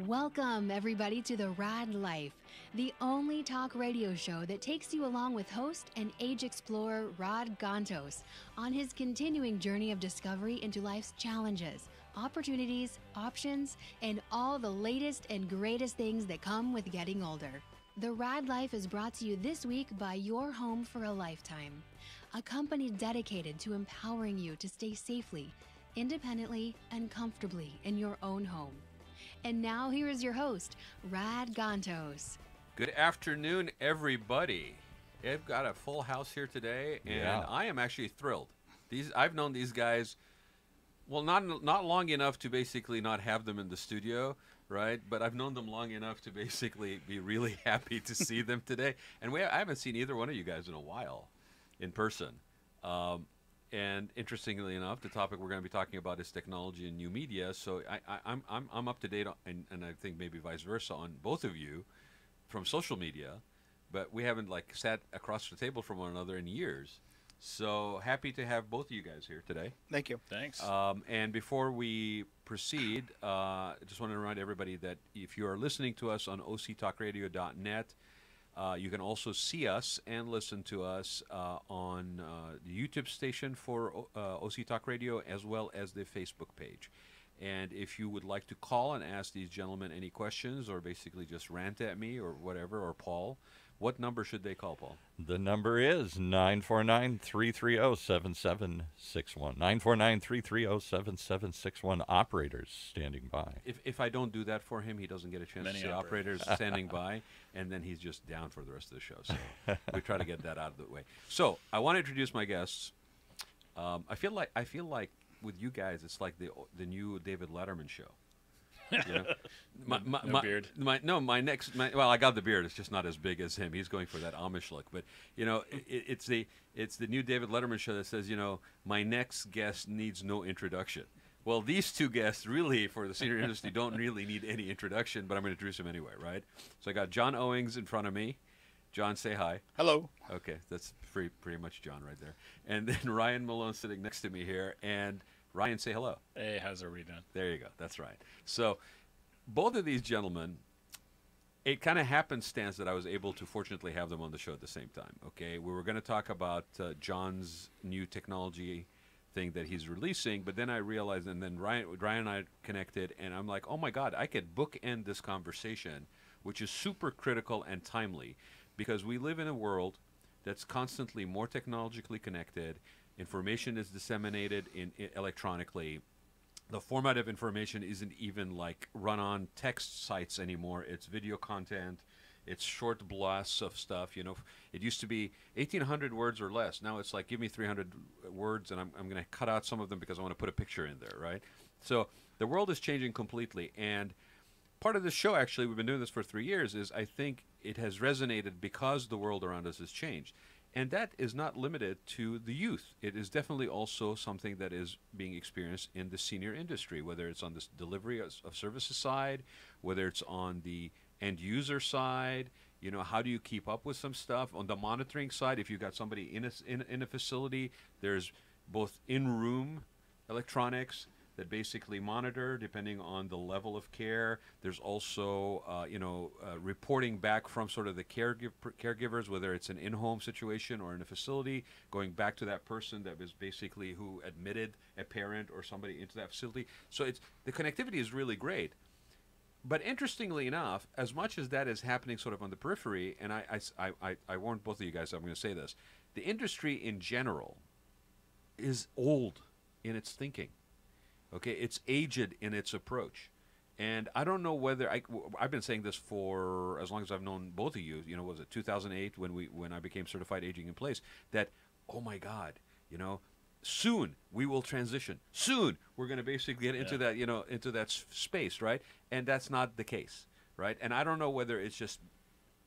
Welcome, everybody, to the Raad Life, the only talk radio show that takes you along with host and age explorer Rod Gantos on his continuing journey of discovery into life's challenges, opportunities, options, and all the latest and greatest things that come with getting older. The Raad Life is brought to you this week by Your Home for a Lifetime, a company dedicated to empowering you to stay safely, independently, and comfortably in your own home. And now here is your host, Rad Gantos. Good afternoon, everybody. I've got a full house here today, and I am actually thrilled. I've known these guys, well, not long enough to basically not have them in the studio, right? But I've known them long enough to basically be really happy to see them today. And I haven't seen either one of you guys in a while in person. And interestingly enough, the topic we're going to be talking about is technology and new media. So I'm up to date on, and I think maybe vice versa on both of you from social media, but we haven't sat across the table from one another in years. So happy to have both of you guys here today. Thank you. Thanks. And before we proceed, I just want to remind everybody that if you are listening to us on octalkradio.net, you can also see us and listen to us on the YouTube station for OC Talk Radio, as well as the Facebook page. And if you would like to call and ask these gentlemen any questions, or basically just rant at me or whatever, or Paul, what number should they call, Paul? The number is 949-330-7761. 949-330-7761. Operators standing by. If I don't do that for him, he doesn't get a chance to say operators standing by, and then he's just down for the rest of the show. So we try to get that out of the way. So I want to introduce my guests. I feel like with you guys, it's like the new David Letterman show. You know? No beard. Well, I got the beard. It's just not as big as him. He's going for that Amish look. But you know, it's the new David Letterman show that says, you know, my next guest needs no introduction. Well, these two guests really, for the senior industry, don't really need any introduction. But I'm going to introduce them anyway, right? So I got John Owings in front of me. John, say hi. Hello. Okay, that's pretty much John right there. And then Ryan Malone sitting next to me here. And Ryan, say hello. Hey, how's everybody doing? There you go. That's right. So both of these gentlemen, it kind of happenstance that I was able to fortunately have them on the show at the same time. Okay, we were going to talk about John's new technology thing that he's releasing, but then I realized, and then Ryan and I connected, and I'm like, oh my God, I could bookend this conversation, which is super critical and timely, because we live in a world that's constantly more technologically connected. Information is disseminated electronically. The format of information isn't even run on text sites anymore. It's video content. It's short blasts of stuff. You know, it used to be 1,800 words or less. Now it's like, give me 300 words, and I'm going to cut out some of them because I want to put a picture in there, right? So the world is changing completely. And part of this show, actually, we've been doing this for 3 years, is I think it has resonated because the world around us has changed. And that is not limited to the youth. It is definitely also something that is being experienced in the senior industry, whether it's on the delivery of services side, whether it's on the end user side. You know, how do you keep up with some stuff? On the monitoring side, if you've got somebody in a facility, there's both in-room electronics that basically monitor depending on the level of care. There's also, reporting back from sort of the caregivers, whether it's an in-home situation or in a facility, going back to that person that was basically who admitted a parent or somebody into that facility. So the connectivity is really great. But interestingly enough, as much as that is happening sort of on the periphery, and I warned both of you guys, I'm going to say this, the industry in general is old in its thinking. Okay, it's aged in its approach. And I don't know whether I've been saying this for as long as I've known both of you. You know, was it 2008 when I became certified aging in place? That, oh my God, you know, soon we will transition. Soon we're going to basically get into that, into that space, right? And that's not the case, right? And I don't know whether it's just,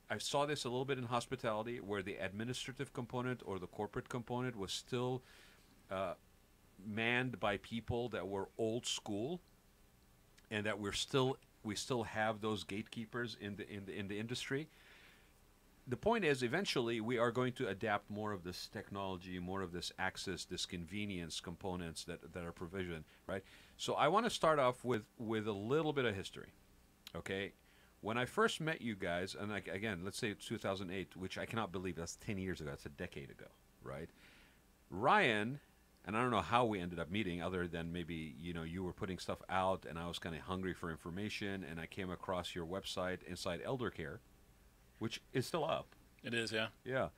I saw this a little bit in hospitality, where the administrative component or the corporate component was still manned by people that were old school, and that we still have those gatekeepers in the industry. The point is, eventually we are going to adapt more of this technology, more of this access, this convenience components that are provisioned, right? So I want to start off with a little bit of history. Okay, when I first met you guys, and like again, let's say it's 2008, which I cannot believe that's 10 years ago. That's a decade ago, right? Ryan, and I don't know how we ended up meeting, other than maybe you were putting stuff out, and I was kind of hungry for information, and I came across your website, Inside Elder Care, which is still up. It is, yeah. Yeah.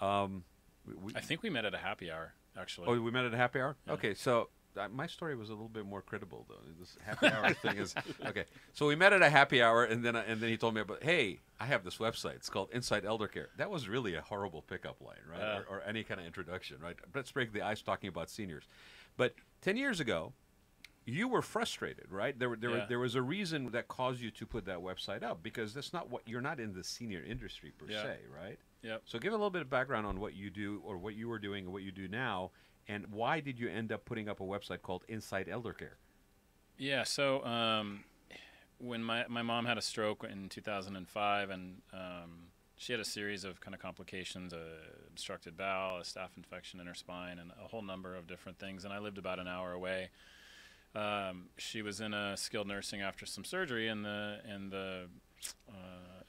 I think we met at a happy hour, actually. Oh, we met at a happy hour? Yeah. Okay, so my story was a little bit more credible, though. This happy hour thing is... Okay, so we met at a happy hour, and then he told me about, hey, I have this website. It's called Inside Elder Care. That was really a horrible pickup line, right? Or any kind of introduction, right? Let's break the ice talking about seniors. But 10 years ago, you were frustrated, right? There was a reason that caused you to put that website up, because that's not what... You're not in the senior industry, per se, right? Yep. So give a little bit of background on what you do, or what you were doing, and what you do now, and why did you end up putting up a website called Inside Elder Care? Yeah, so when my mom had a stroke in 2005, and she had a series of kind of complications, obstructed bowel, a staph infection in her spine, and a whole number of different things, and I lived about an hour away. She was in a skilled nursing after some surgery, and the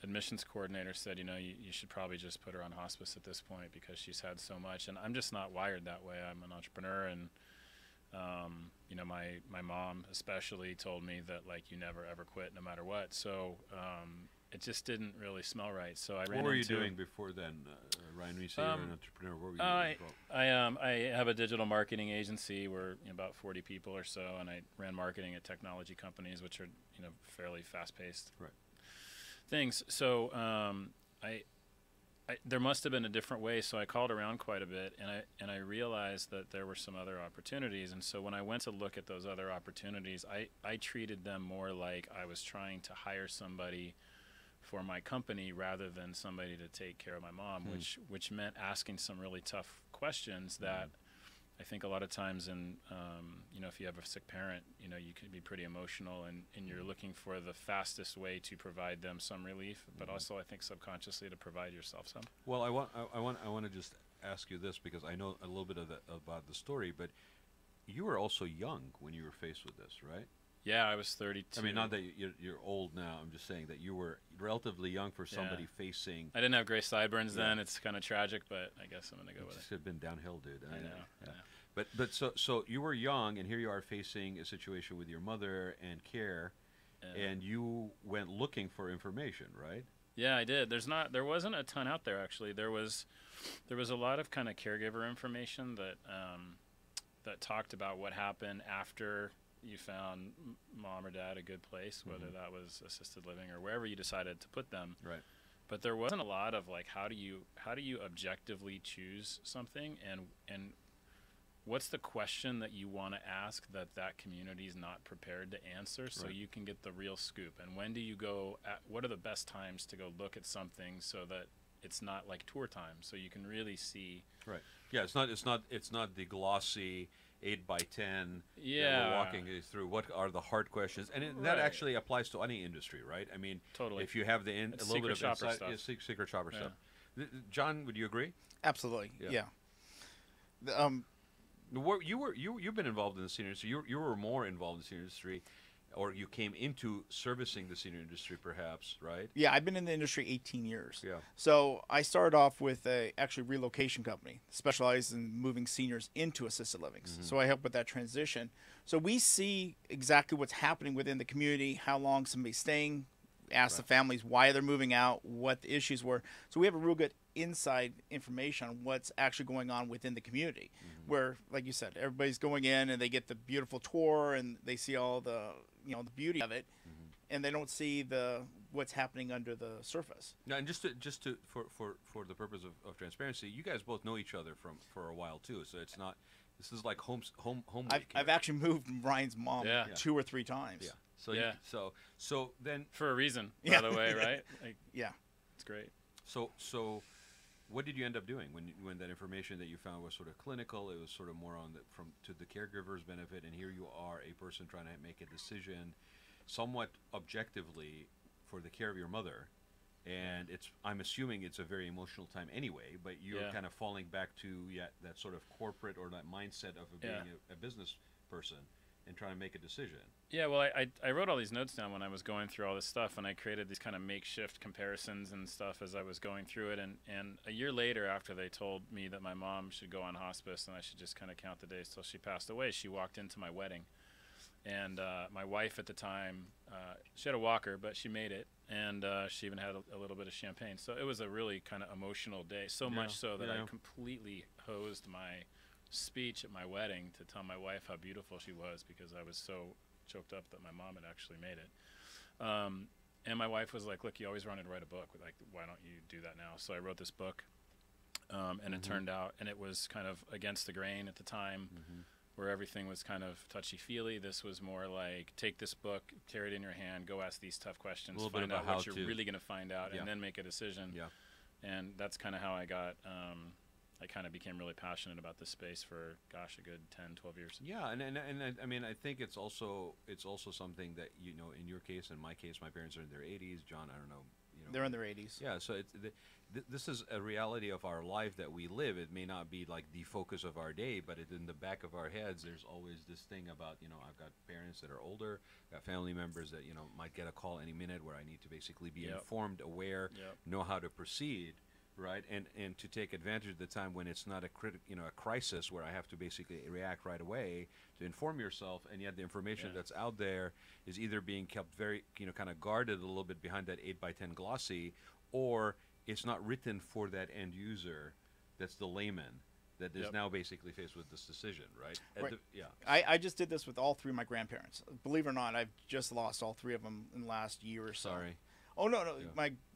admissions coordinator said, you should probably just put her on hospice at this point because she's had so much. And I'm just not wired that way. I'm an entrepreneur, and my mom especially told me that, like, you never ever quit no matter what. So it just didn't really smell right. So I ran. What were you doing before then, Ryan? When you say you're an entrepreneur, what were you doing? I have a digital marketing agency. We're about 40 people or so, and I ran marketing at technology companies, which are fairly fast-paced things. So there must have been a different way. So I called around quite a bit, and I realized that there were some other opportunities. And so when I went to look at those other opportunities, I treated them more like I was trying to hire somebody for my company rather than somebody to take care of my mom, which meant asking some really tough questions that I think a lot of times if you have a sick parent, you can be pretty emotional, and you're looking for the fastest way to provide them some relief, but also I think subconsciously to provide yourself some. Well, I want to just ask you this, because I know a little bit about the story, but you were also young when you were faced with this, right? Yeah, I was 32. I mean, not that you're old now. I'm just saying that you were relatively young for somebody facing... I didn't have gray sideburns then. It's kind of tragic, but I guess I'm going to go with it. It's just been downhill, dude. I know. Yeah. But so you were young, and here you are facing a situation with your mother and care, and you went looking for information, right? Yeah, I did. There wasn't a ton out there, actually. There was a lot of kind of caregiver information that talked about what happened after you found mom or dad a good place, whether that was assisted living or wherever you decided to put them. Right. But there wasn't a lot of, like, how do you objectively choose something, and what's the question that you want to ask that community is not prepared to answer, so you can get the real scoop? And when do you go what are the best times to go look at something so that it's not like tour time, so you can really see? Right. Yeah, it's not the glossy 8x10 that we're walking you through. What are the hard questions? And that actually applies to any industry, right? I mean, totally. If you have a little bit of shopper insight, stuff. Secret shopper stuff. John, would you agree? Absolutely. Yeah. You've been involved in the senior industry. You were more involved in the senior industry, or you came into servicing the senior industry, perhaps, right? Yeah, I've been in the industry 18 years. Yeah. So I started off with a actually relocation company specialized in moving seniors into assisted livings. So I help with that transition. So we see exactly what's happening within the community, how long somebody's staying, ask the families why they're moving out, what the issues were. So we have a real good inside information on what's actually going on within the community, where, like you said, everybody's going in and they get the beautiful tour and they see all the the beauty of it, and they don't see what's happening under the surface. Now, and just to for the purpose of transparency, you guys both know each other for a while too. So it's not, this is like home. I've actually moved Ryan's mom 2 or 3 times. Yeah. So then, for a reason, by the way, right? Like, it's great. So what did you end up doing when that information that you found was sort of clinical? It was sort of more on to the caregiver's benefit, and here you are, a person trying to make a decision, somewhat objectively, for the care of your mother, and I'm assuming it's a very emotional time anyway. But you're kind of falling back to that sort of corporate or that mindset of being a business person, and try to make a decision. Yeah, well, I wrote all these notes down when I was going through all this stuff, and I created these kind of makeshift comparisons and stuff as I was going through it. And a year later, after they told me that my mom should go on hospice and I should just kind of count the days till she passed away, she walked into my wedding. And my wife at the time, she had a walker, but she made it, and she even had a little bit of champagne. So it was a really kind of emotional day, so much so that I completely hosed my speech at my wedding to tell my wife how beautiful she was, because I was so choked up that my mom had actually made it. And my wife was like, look, you always wanted to write a book. Like, why don't you do that now? So I wrote this book, and it turned out, and it was kind of against the grain at the time, where everything was kind of touchy-feely. This was more like, take this book, carry it in your hand, go ask these tough questions, find out what you're really going to find out, and then make a decision. And that's kind of how I got, I kind of became really passionate about this space for, gosh, a good 10, 12 years. Yeah, and I mean, I think it's also something that, you know, in your case, in my case, my parents are in their 80s. John, I don't know. You know, They're in their 80s. Yeah, so it's this is a reality of our life that we live. It may not be like the focus of our day, but in the back of our heads, there's always this thing about, you know, I've got parents that are older, got family members that, you know, might get a call any minute where I need to basically be informed, aware, know how to proceed, right? And to take advantage of the time when it's not a a crisis where I have to basically react right away, to inform yourself, and yet the information that's out there is either being kept very, you know, kind of guarded a little bit behind that 8x10 glossy, or it's not written for that end user, that's the layman, that is now basically faced with this decision, right? I just did this with all three of my grandparents. Believe it or not, I've just lost all three of them in the last year or so. Sorry. Oh, no.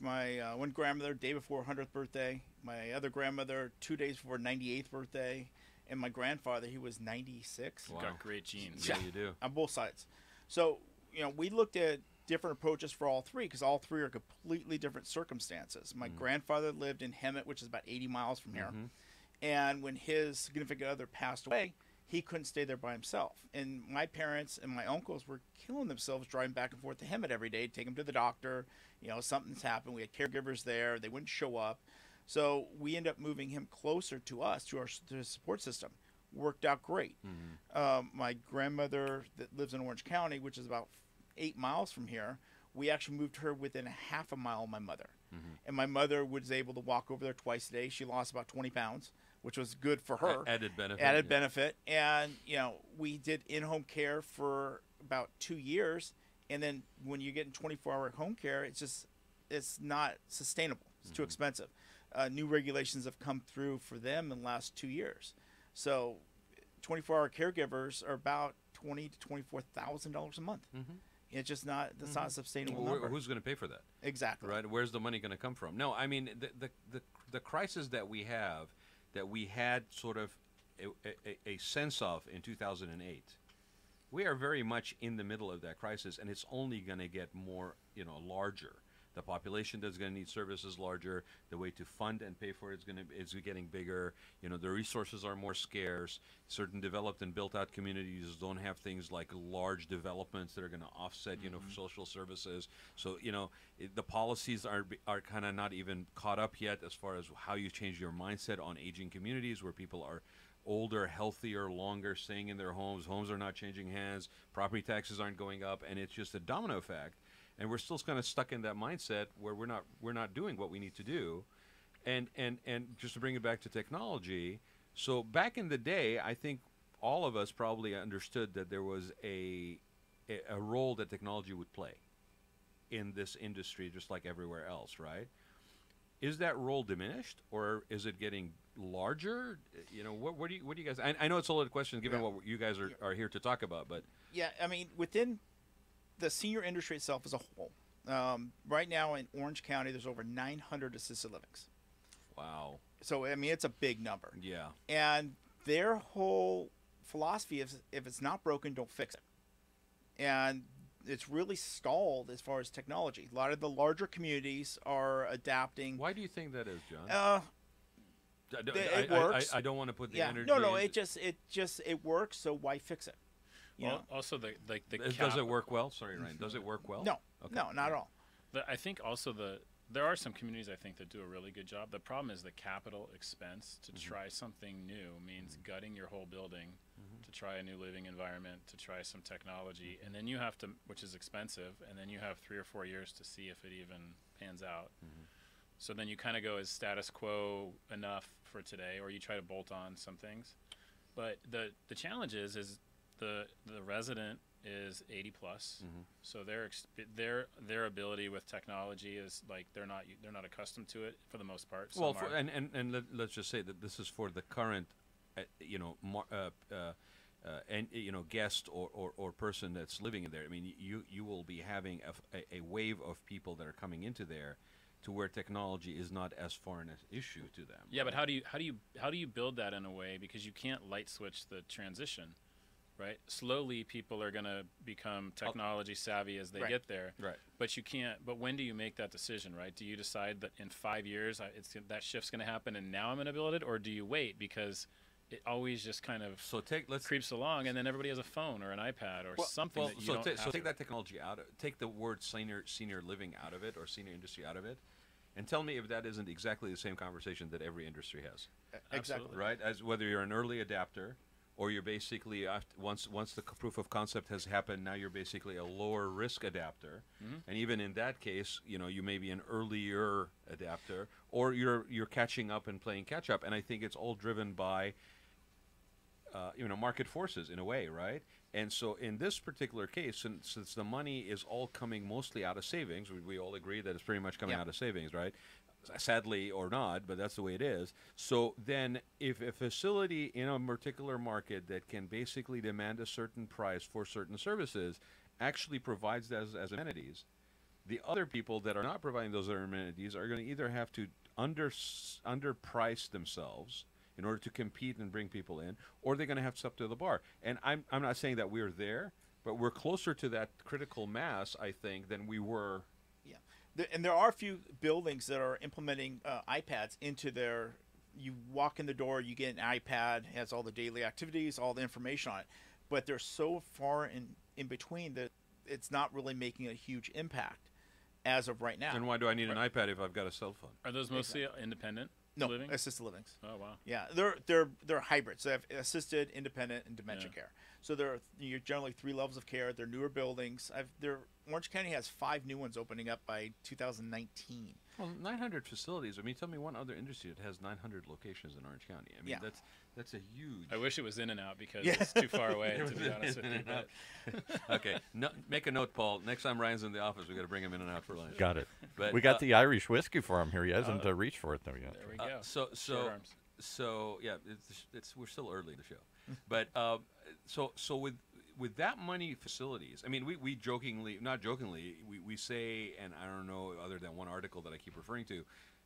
My one grandmother, day before 100th birthday. My other grandmother, 2 days before 98th birthday. And my grandfather, he was 96. Wow. Got great genes. Yeah, you do. On both sides. So, you know, we looked at different approaches for all three, because all three are completely different circumstances. My grandfather lived in Hemet, which is about 80 miles from here. And when his significant other passed away, he couldn't stay there by himself. And my parents and my uncles were killing themselves driving back and forth to Hemet every day, take him to the doctor. You know, something's happened. We had caregivers there. They wouldn't show up. So we ended up moving him closer to us, to our support system. Worked out great. My grandmother that lives in Orange County, which is about 8 miles from here, we actually moved her within a half a mile of my mother. And my mother was able to walk over there twice a day. She lost about 20 pounds, which was good for her. Added benefit. Added benefit. And, you know, we did in-home care for about 2 years. And then when you're getting 24-hour home care, it's not sustainable. It's too expensive. New regulations have come through for them in the last 2 years. So 24-hour caregivers are about $20,000 to $24,000 a month. It's just not, that's not a sustainable number. Who's going to pay for that? Exactly. Right? Where's the money going to come from? No, I mean, the crisis that we have, that we had sort of a sense of in 2008, we are very much in the middle of that crisis, and it's only going to get more, you know, larger. The population that's going to need services larger. The way to fund and pay for it is getting bigger. You know, the resources are more scarce. Certain developed and built-out communities don't have things like large developments that are going to offset, you know, social services. So, you know, the policies are kind of not even caught up yet as far as how you change your mindset on aging communities where people are older, healthier, longer, staying in their homes. Homes are not changing hands. Property taxes aren't going up, and it's just a domino effect. And we're still kind of stuck in that mindset where we're not doing what we need to do, and just to bring it back to technology. So back in the day, I think all of us probably understood that there was a role that technology would play in this industry, just like everywhere else, right? Is that role diminished, or is it getting larger? You know, what do you guys? I know it's a loaded question given what you guys are here to talk about, but yeah, I mean, within the senior industry itself as a whole, right now in Orange County, there's over 900 assisted livings. Wow. So, I mean, it's a big number. Yeah. And their whole philosophy is, if it's not broken, don't fix it. And it's really stalled as far as technology. A lot of the larger communities are adapting. Why do you think that is, John? It works. I don't want to put the energy. No. It works. So why fix it? Also the does it work well? Sorry, Ryan. Does it work well? No. Okay. No, not at all. I think also there are some communities I think that do a really good job. The problem is the capital expense to try something new means gutting your whole building to try a new living environment, to try some technology, and then you have to, which is expensive, and then you have 3 or 4 years to see if it even pans out. So then you kind of go as status quo enough for today, or you try to bolt on some things. But the challenge is the resident is 80 plus, so their ability with technology is like they're not accustomed to it for the most part. Well, let's just say that this is for the current, guest or person that's living in there. I mean, you will be having a wave of people that are coming into there, to where technology is not as far an issue to them. Yeah, but how do you build that in a way, because you can't light switch the transition, right? Slowly, people are going to become technology savvy as they get there. Right. But you can't. But when do you make that decision, right? Do you decide that in 5 years that shift's going to happen, and now I'm going to build it, or do you wait because it always just kind of creeps along, and then everybody has a phone or an iPad or something that you don't have take to. that technology out. Take the word senior living out of it, or senior industry out of it, and tell me if that isn't exactly the same conversation that every industry has. Absolutely. Right? As whether you're an early adapter, or you're basically once the proof of concept has happened, now you're basically a lower risk adapter, and even in that case, you may be an earlier adapter, or you're catching up and playing catch up. And I think it's all driven by market forces in a way, right? And so in this particular case, since the money is all coming mostly out of savings, we all agree that it's pretty much coming out of savings, right? Sadly or not, but that's the way it is. So then if a facility in a particular market that can basically demand a certain price for certain services actually provides that as amenities, the other people that are not providing those other amenities are going to either have to underprice themselves in order to compete and bring people in, or they're going to have to step to the bar. And I'm not saying that we're there, but we're closer to that critical mass, I think, than we were. Yeah, and there are a few buildings that are implementing iPads into their. You walk in the door, you get an iPad, has all the daily activities, all the information on it, but they're so far in between that it's not really making a huge impact as of right now. And why do I need an iPad if I've got a cell phone? Are those mostly independent? No, living? assisted livings. Oh wow. Yeah, they're hybrids. They have assisted, independent, and dementia care. So you're generally 3 levels of care. They're newer buildings. Orange County has 5 new ones opening up by 2019. Well, 900 facilities. I mean, tell me one other industry that has 900 locations in Orange County. I mean, that's a huge. I wish it was In-N-Out because it's too far away, to be honest with you. But Okay, make a note, Paul. Next time Ryan's in the office, we got to bring him in and out for lunch. Got it. But we got the Irish whiskey for him here. He hasn't reached for it though yet. there we go. So Short arms. yeah, we're still early in the show, but so with that money facilities, I mean, we jokingly, not jokingly, we say, and I don't know other than one article that I keep referring to,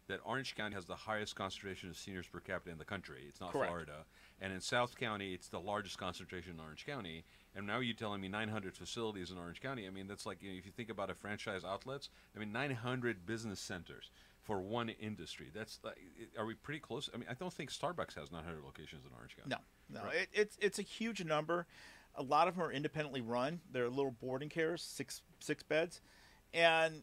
that Orange County has the highest concentration of seniors per capita in the country. It's not Correct. Florida. And in South County, it's the largest concentration in Orange County. And now you're telling me 900 facilities in Orange County. I mean, that's like, if you think about a franchise outlets, I mean, 900 business centers for one industry. That's like, are we pretty close? I mean, I don't think Starbucks has 900 locations in Orange County. No, Right. it's a huge number. A lot of them are independently run. They're little boarding cares, six beds, and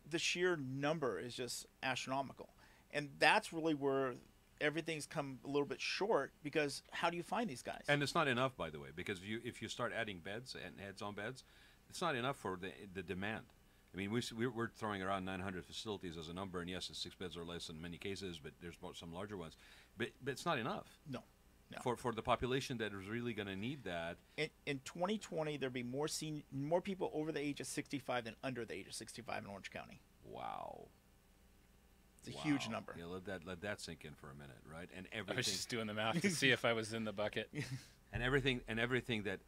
the sheer number is just astronomical. And that's really where everything's come a little bit short, because how do you find these guys? And it's not enough, by the way, because if you start adding beds and heads on beds, it's not enough for the demand. I mean, we're throwing around 900 facilities as a number, and yes, it's 6 beds or less in many cases, but there's some larger ones. But it's not enough. No. For the population that is really going to need that. In 2020, there'll be more people over the age of 65 than under the age of 65 in Orange County. Wow. It's a huge number. Yeah, let that sink in for a minute, right? And I was everything, just doing the math to see if I was in the bucket. and everything that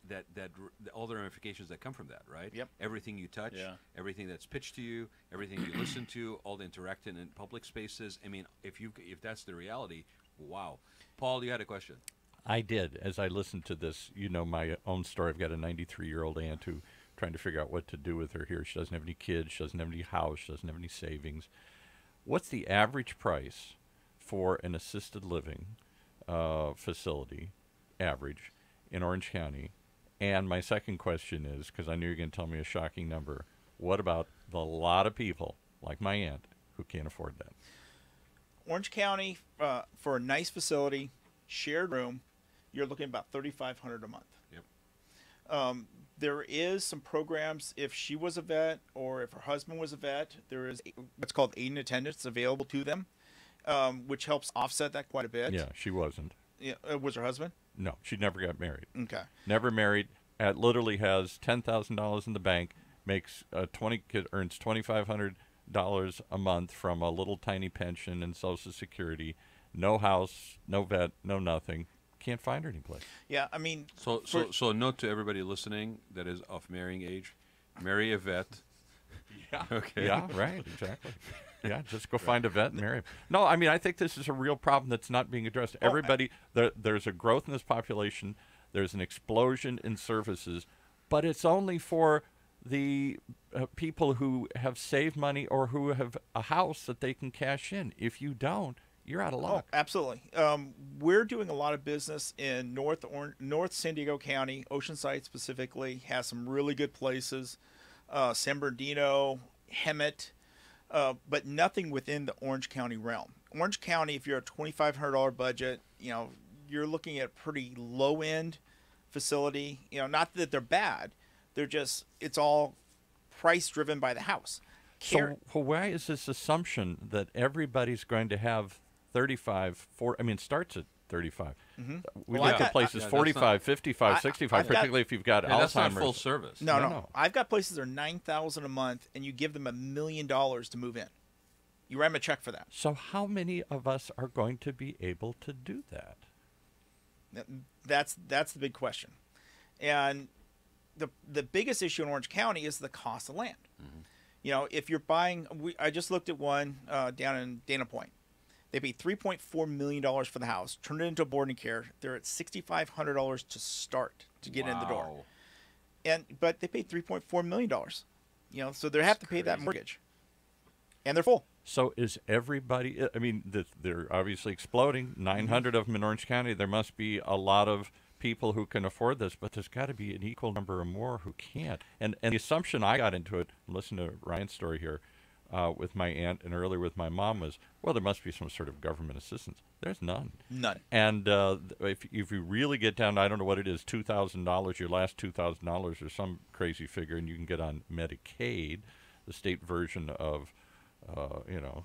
all the ramifications that come from that, right? Yep. Everything you touch, everything that's pitched to you, everything you listen to, all the interaction in public spaces. I mean, if that's the reality, wow. Paul, you had a question. I did. As I listened to this, my own story. I've got a 93-year-old aunt who trying to figure out what to do with her here. She doesn't have any kids. She doesn't have any house. She doesn't have any savings. What's the average price for an assisted living facility, average, in Orange County? And my second question is, because I knew you were going to tell me a shocking number, what about the lot of people, like my aunt, who can't afford that? Orange County, for a nice facility, shared room, you're looking at about $3,500 a month. Yep. There is some programs if she was a vet or if her husband was a vet. There is what's called aid and attendance available to them, which helps offset that quite a bit. Yeah, she wasn't. Yeah, was her husband? No, she never got married. Okay. Never married. Literally has $10,000 in the bank. Makes earns $2,500 a month from a little tiny pension and Social Security. No house, no vet, no nothing. Can't find her anyplace. Yeah, I mean. So note to everybody listening that is of marrying age, marry a vet. Yeah. Okay. Yeah, right, exactly. Yeah, just go find a vet and marry him. No, I mean, I think this is a real problem that's not being addressed. Everybody, there's a growth in this population. There's an explosion in services, but it's only for the people who have saved money or who have a house that they can cash in. If you don't, you're out of luck. Oh, absolutely. We're doing a lot of business in North San Diego County. Oceanside specifically has some really good places. San Bernardino, Hemet, but nothing within the Orange County realm. Orange County, if you're a $2,500 budget, you're looking at a pretty low-end facility. Not that they're bad. They're just, it's all price-driven by the house. So why is this assumption that everybody's going to have 35, 40, I mean, it starts at 35. Mm-hmm. We look at places 45, 55, 65, particularly if you've got Alzheimer's. That's not full service. No. I've got places that are $9,000 a month, and you give them $1 million to move in. You write them a check for that. So how many of us are going to be able to do that? That's the big question. And the biggest issue in Orange County is the cost of land. Mm-hmm. If you're buying, I just looked at one down in Dana Point. They paid $3.4 million for the house, turned it into a boarding care. They're at $6,500 to start to get in the door. But they paid $3.4 million. So they have to pay that mortgage, and they're full. So is everybody? I mean, they're obviously exploding. 900 of them in Orange County. There must be a lot of people who can afford this, but there's got to be an equal number or more who can't. And the assumption I got into it, listen to Ryan's story here, with my aunt and earlier with my mom was, well, there must be some sort of government assistance. There's none. None. And if you really get down, I don't know what it is, $2,000, your last $2,000 or some crazy figure, and you can get on Medicaid, the state version of,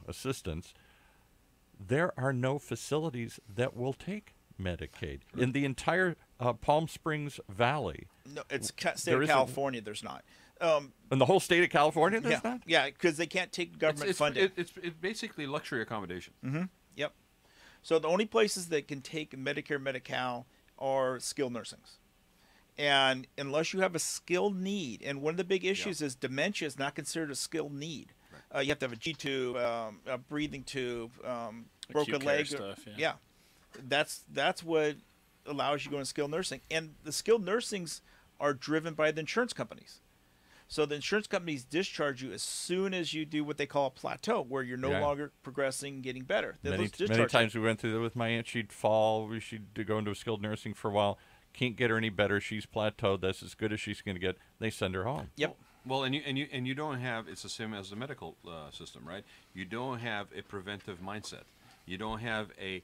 assistance. There are no facilities that will take Medicaid. In the entire Palm Springs Valley. No, it's state of California, there's not. In the whole state of California, there's not? Yeah, because they can't take government funding. It's basically luxury accommodation. Mm-hmm. Yep. So the only places that can take Medicare, Medi-Cal are skilled nursings. And unless you have a skilled need, and one of the big issues is dementia is not considered a skilled need. Right. You have to have a G-tube, a breathing tube, broken leg. Stuff, yeah. That's what allows you to go into skilled nursing. And the skilled nursings are driven by the insurance companies. So the insurance companies discharge you as soon as you do what they call a plateau, where you're no longer progressing, getting better. Many times we went through that with my aunt. She'd fall. She'd go into skilled nursing for a while. Can't get her any better. She's plateaued. That's as good as she's going to get. They send her home. Yep. Well, and you don't have. It's the same as the medical system, right? You don't have a preventive mindset. You don't have a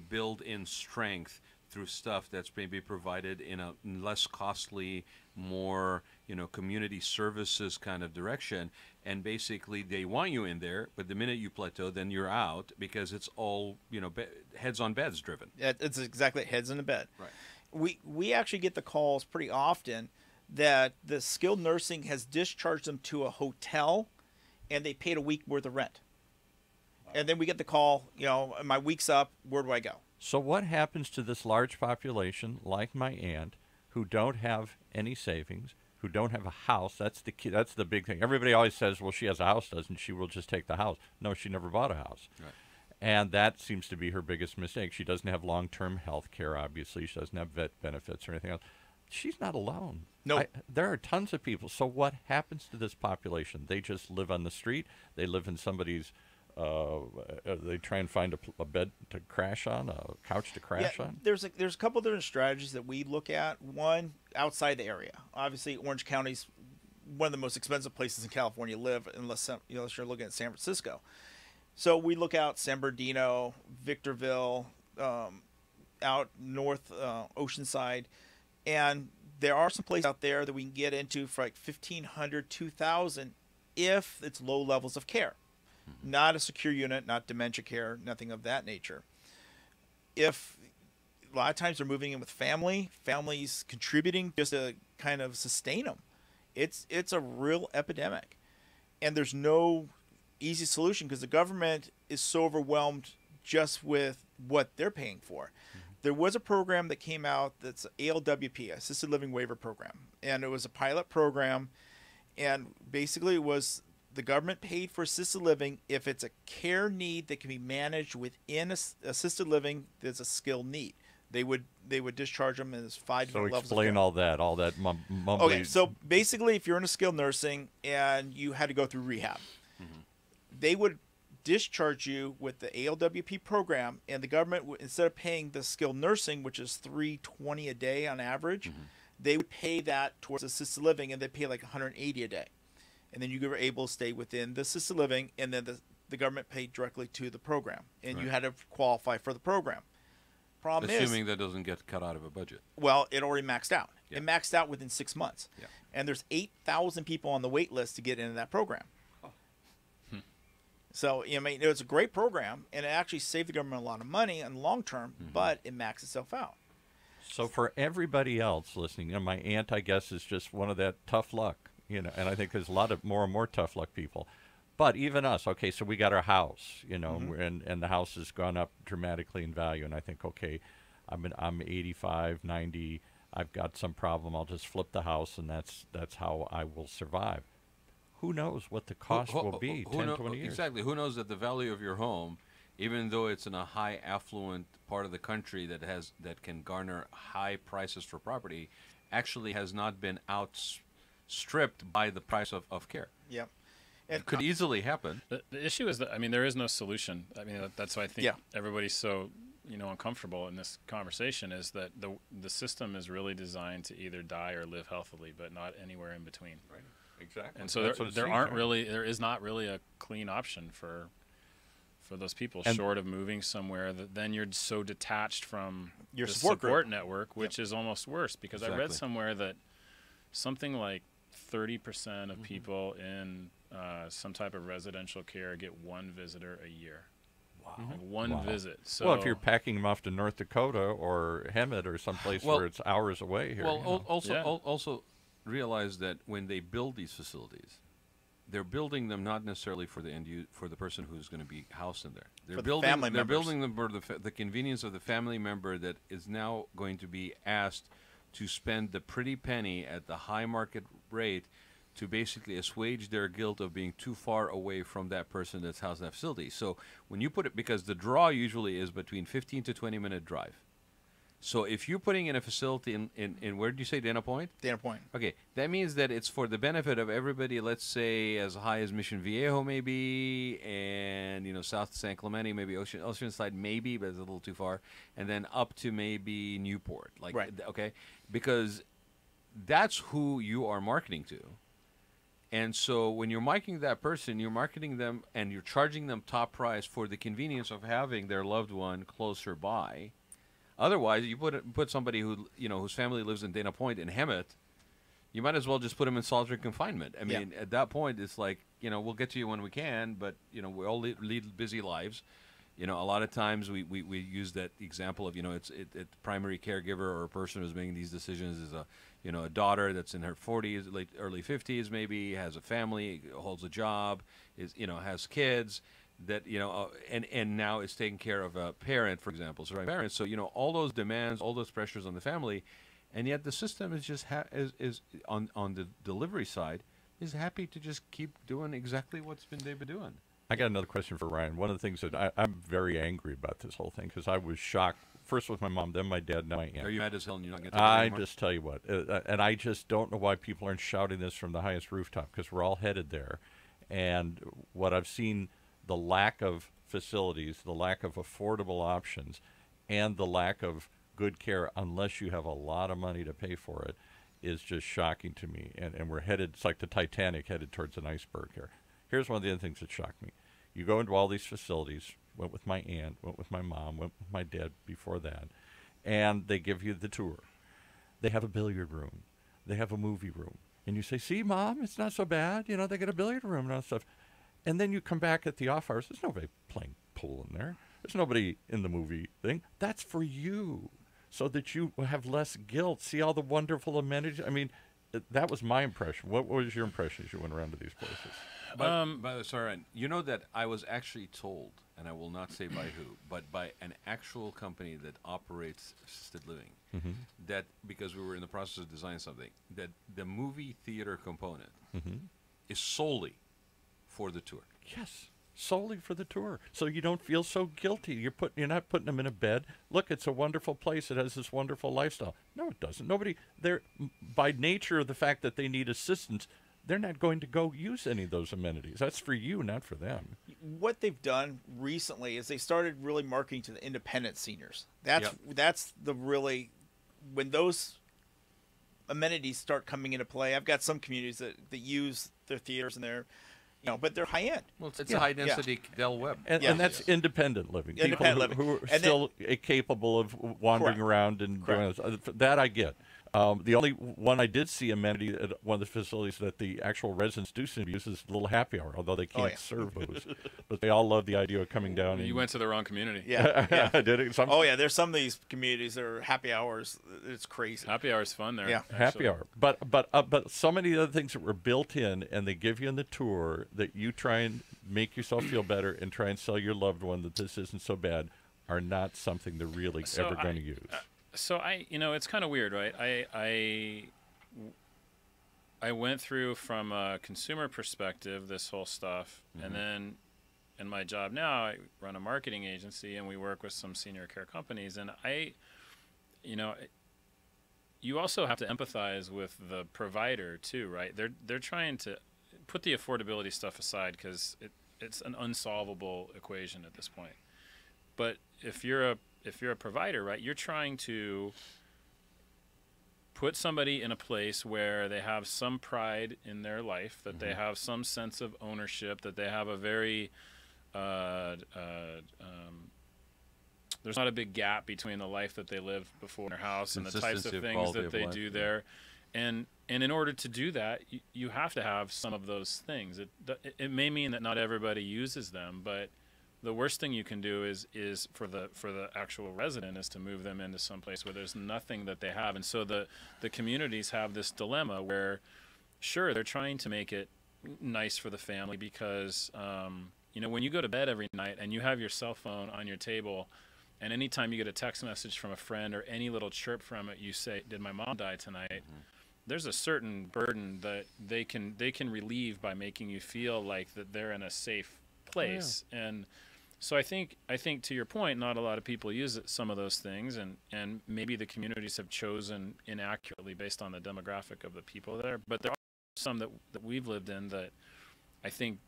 built-in strength through stuff that's maybe provided in a less costly, more community services kind of direction. And basically, they want you in there, but the minute you plateau, then you're out because it's all heads on beds driven. It's exactly heads in the bed. Right. We actually get the calls pretty often that the skilled nursing has discharged them to a hotel, and they paid a week worth of rent. And then we get the call, my week's up, where do I go? So what happens to this large population, like my aunt, who don't have any savings, who don't have a house? That's the key. That's the big thing. Everybody always says, well, she has a house, doesn't she? Will just take the house. No, she never bought a house. Right. And that seems to be her biggest mistake. She doesn't have long-term health care, obviously. She doesn't have vet benefits or anything else. She's not alone. No. There are tons of people. So what happens to this population? They just live on the street. They live in somebody's they try and find a bed to crash on, a couch to crash on. There's a couple different strategies that we look at. One, outside the area. Obviously, Orange County's one of the most expensive places in California to live, unless you're looking at San Francisco. So we look out San Bernardino, Victorville, out north, Oceanside, and there are some places out there that we can get into for like 1,500, 2,000 if it's low levels of care. Not a secure unit, not dementia care, nothing of that nature. If a lot of times they're moving in with families contributing just to kind of sustain them. It's a real epidemic, and there's no easy solution because the government is so overwhelmed just with what they're paying for. There was a program that came out that's ALWP, Assisted Living Waiver Program, and it was a pilot program, and basically it was the government paid for assisted living if it's a care need that can be managed within assisted living that's a skilled need. They would discharge them as 5 different levels of care. So explain all that mumbly. Okay, so basically if you're in a skilled nursing and you had to go through rehab, they would discharge you with the ALWP program, and the government instead of paying the skilled nursing, which is $320 a day on average, they would pay that towards assisted living, and they pay like $180 a day. And then you were able to stay within the assisted living, and then the government paid directly to the program, and you had to qualify for the program. Problem Assuming that doesn't get cut out of a budget. Well, it already maxed out. Yeah. It maxed out within 6 months. Yeah. And there's 8,000 people on the wait list to get into that program. So, I mean, it was a great program, and it actually saved the government a lot of money in the long term, but it maxed itself out. So for everybody else listening, my aunt, I guess, is just one of that tough luck, and I think there's a lot of more and more tough luck people. But even us, okay, so we got our house, and the house has gone up dramatically in value, and I think, okay, I'm 85, 90, I've got some problem, I'll just flip the house, and that's how I will survive. Who knows what the cost will be 10, 20 years? Exactly. Who knows that the value of your home, even though it's in a high affluent part of the country that can garner high prices for property, actually has not been outstripped by the price of care. Yep. It could easily happen. The issue is that, there is no solution. That's why I think everybody's so uncomfortable in this conversation, is that the system is really designed to either die or live healthily, but not anywhere in between. Right. Exactly. And so there is not really a clean option for those people, short of moving somewhere that then you're so detached from your the support network, which is almost worse, because I read somewhere that something like 30% of people in some type of residential care get one visitor a year. Wow. Like one visit. So, well, if you're packing them off to North Dakota or Hemet or someplace where it's hours away here. Well, also realize that when they build these facilities, they're building them not necessarily for the person who's going to be housed in there. They're building them for the convenience of the family member that is now going to be asked to spend the pretty penny at the high market rate to basically assuage their guilt of being too far away from that person that's housed in that facility. So when you put it, because the draw usually is between 15 to 20-minute drive. So if you're putting in a facility in where did you say, Dana Point? Dana Point. Okay, that means that it's for the benefit of everybody, let's say as high as Mission Viejo maybe, and south San Clemente, maybe Oceanside maybe, but it's a little too far, and then up to maybe Newport. Right. Okay, because that's who you are marketing to. And so when you're marketing that person, you're marketing them and you're charging them top price for the convenience of having their loved one closer by. Otherwise, you put somebody who whose family lives in Dana Point in Hemet, you might as well just put them in solitary confinement. I mean, at that point, it's like we'll get to you when we can, but we all lead busy lives. A lot of times we use that example of it's primary caregiver or a person who's making these decisions is a daughter that's in her 40s, early 50s maybe, has a family, holds a job, has kids. That and now is taking care of a parent, for example, surviving parents. So all those demands, all those pressures on the family, and yet the system is just is on the delivery side is happy to just keep doing exactly they've been doing. I got another question for Ryan. One of the things that I'm very angry about this whole thing, because I was shocked first with my mom, then my dad, now my aunt. Are you mad as hell and you're not getting to I just tell you what, and I just don't know why people aren't shouting this from the highest rooftop, because we're all headed there. And what I've seen, the lack of facilities, the lack of affordable options, and the lack of good care, unless you have a lot of money to pay for it, is just shocking to me. And we're headed, it's like the Titanic headed towards an iceberg here. Here's one of the other things that shocked me. You go into all these facilities, went with my aunt, went with my mom, went with my dad before that, and they give you the tour. They have a billiard room. They have a movie room. And you say, see, Mom, it's not so bad. You know, they got a billiard room and all that stuff. And then you come back at the off hours. There's nobody playing pool in there. There's nobody in the movie thing. That's for you, so that you have less guilt. See all the wonderful amenities. I mean, that was my impression. What was your impression as you went around to these places? Sorry, you know that I was actually told, and I will not say by who, but by an actual company that operates assisted living, that because we were in the process of designing something, that the movie theater component is solely for the tour. Yes, solely for the tour, so you don't feel so guilty. You're not putting them in a bed. Look, it's a wonderful place. It has this wonderful lifestyle. No, it doesn't. Nobody, they're, by nature of the fact that they need assistance, they're not going to go use any of those amenities. That's for you, not for them. What they've done recently is they started really marketing to the independent seniors. That's the really, when those amenities start coming into play. I've got some communities that use their theaters and their, but they're high end. Well, it's a high density Del Webb, and that's independent living. Independent People who living. are still capable of wandering around and doing this. That I get. The only one I did see amenity at one of the facilities that the actual residents do seem to use is a little happy hour, although they can't serve booze. But they all love the idea of coming down. You went to the wrong community. Yeah. Did it? There's some of these communities that are happy hours. It's crazy. Happy hour is fun there. Yeah. Happy hour. But so many other things that were built in and they give you in the tour that you try and make yourself feel better and try and sell your loved one that this isn't so bad are not something they're really ever going to use. So it's kind of weird, right? I went through from a consumer perspective this whole stuff, and then in my job now, I run a marketing agency, and we work with some senior care companies, and you also have to empathize with the provider too, right? They're trying to put the affordability stuff aside because it's an unsolvable equation at this point. But if you're a provider, right, you're trying to put somebody in a place where they have some pride in their life, that they have some sense of ownership, that they have a very there's not a big gap between the life that they lived before in their house and the types of things that they do there. And in order to do that, you have to have some of those things. It may mean that not everybody uses them, but the worst thing you can do is for the actual resident is to move them into some place where there's nothing that they have. And so the communities have this dilemma where, sure, they're trying to make it nice for the family because, when you go to bed every night and you have your cell phone on your table, and anytime you get a text message from a friend or any little chirp from it, you say, "Did my mom die tonight?" There's a certain burden that they can relieve by making you feel like that they're in a safe place. And so I think to your point, not a lot of people use some of those things, and maybe the communities have chosen inaccurately based on the demographic of the people there. But there are some that we've lived in that I think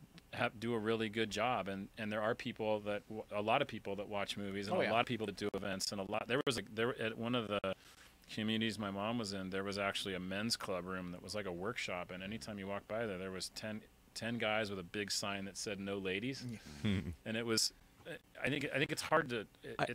do a really good job, and there are people a lot of people that watch movies, and a lot of people that do events, and there at one of the communities my mom was in, there was actually a men's club room that was like a workshop, and anytime you walk by there was 10 guys with a big sign that said "No ladies," and it was. I think it's hard to.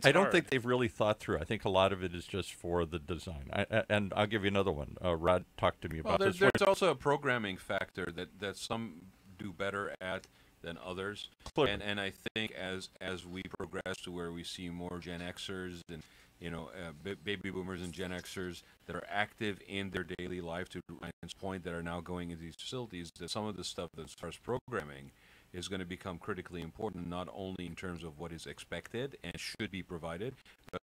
I don't think they've really thought through. I think a lot of it is just for the design. And I'll give you another one. Rod talked to me about this. There's also a programming factor that some do better at than others. And I think as we progress to where we see more Gen Xers and baby boomers and Gen Xers that are active in their daily life, to Ryan's point, that are now going into these facilities, that some of the stuff that starts programming is going to become critically important, not only in terms of what is expected and should be provided, but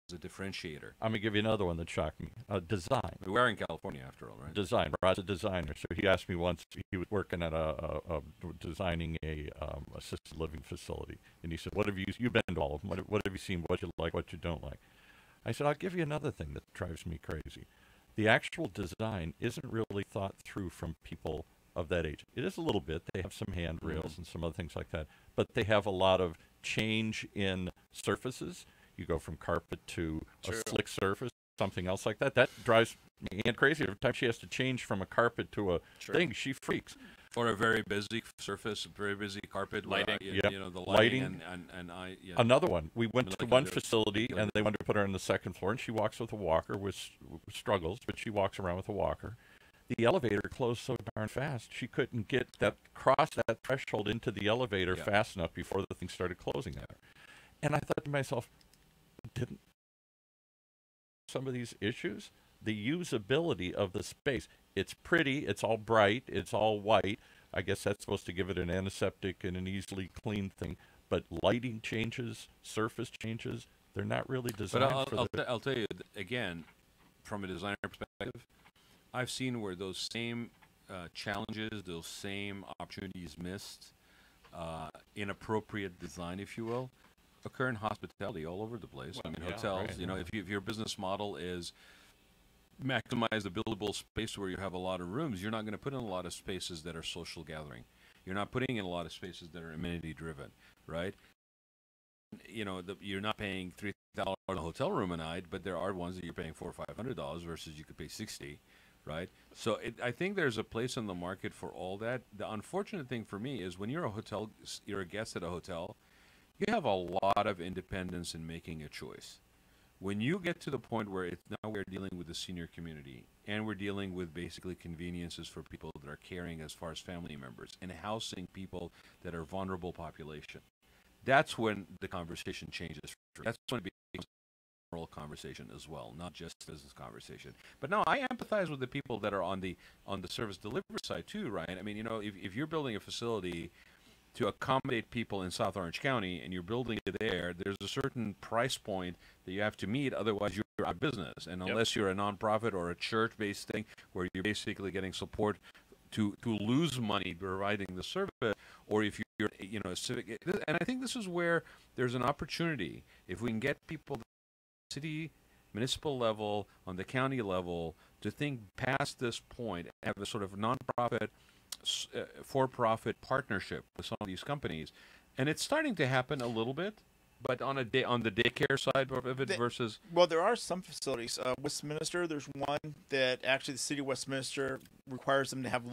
as a differentiator. I'm going to give you another one that shocked me. Design. We are in California, after all, right? Design. Rod's a designer, so he asked me once, he was working at designing a assisted living facility, and he said, "What have you've been to all of them, what have you seen, what you like, what you don't like?" I said, "I'll give you another thing that drives me crazy. The actual design isn't really thought through from people of that age. It is a little bit. They have some handrails and some other things like that, but they have a lot of change in surfaces. You go from carpet to a slick surface, something else like that. That drives me crazy. Every time she has to change from a carpet to a thing, she freaks. or a very busy surface, very busy carpet, Lighting. you know, the Lighting. lighting and yeah. Another one. We went to Like one other- facility, and they wanted to put her on the second floor, and she walks with a walker, with struggles, but she walks around with a walker. The elevator closed so darn fast, she couldn't cross that threshold into the elevator Yeah. fast enough before the thing started closing on her. And I thought to myself, didn't some of these issues? The usability of the space. It's pretty, it's all bright, it's all white. I guess that's supposed to give it an antiseptic and an easily clean thing. But lighting changes, surface changes, they're not really But designed for the... I'll tell you again, from a designer perspective, I've seen where those same challenges, those same opportunities missed, inappropriate design, if you will, occur in hospitality all over the place. Well, I mean, yeah, hotels. right, You know, yeah. if your business model is maximize the buildable space where you have a lot of rooms, you're not going to put in a lot of spaces that are social gathering. You're not putting in a lot of spaces that are amenity driven, right? You know, you're not paying $3,000 on a hotel room a night, but there are ones that you're paying $400 or $500 versus you could pay $60, right? So I think there's a place in the market for all that. The unfortunate thing for me is when you're a guest at a hotel, you have a lot of independence in making a choice. When you get to the point where now we're dealing with the senior community and we're dealing with basically conveniences for people that are caring as far as family members and housing people that are vulnerable population, that's when the conversation changes. That's when it becomes a moral conversation as well, not just business conversation. But no, I empathize with the people that are on the service delivery side too, right? I mean, you know, if you're building a facility to accommodate people in South Orange County and you're building it there's a certain price point that you have to meet, otherwise you're out of business. And unless you're a nonprofit or a church-based thing where you're basically getting support to lose money providing the service, or if you're, you know, a civic, and I think this is where there's an opportunity. If we can get people at the city, municipal level, on the county level, to think past this point and have a sort of nonprofit, for-profit partnership with some of these companies, and it's starting to happen a little bit, but on the daycare side of it versus. Well, there are some facilities. Westminster, there's one that actually the city of Westminster requires them to have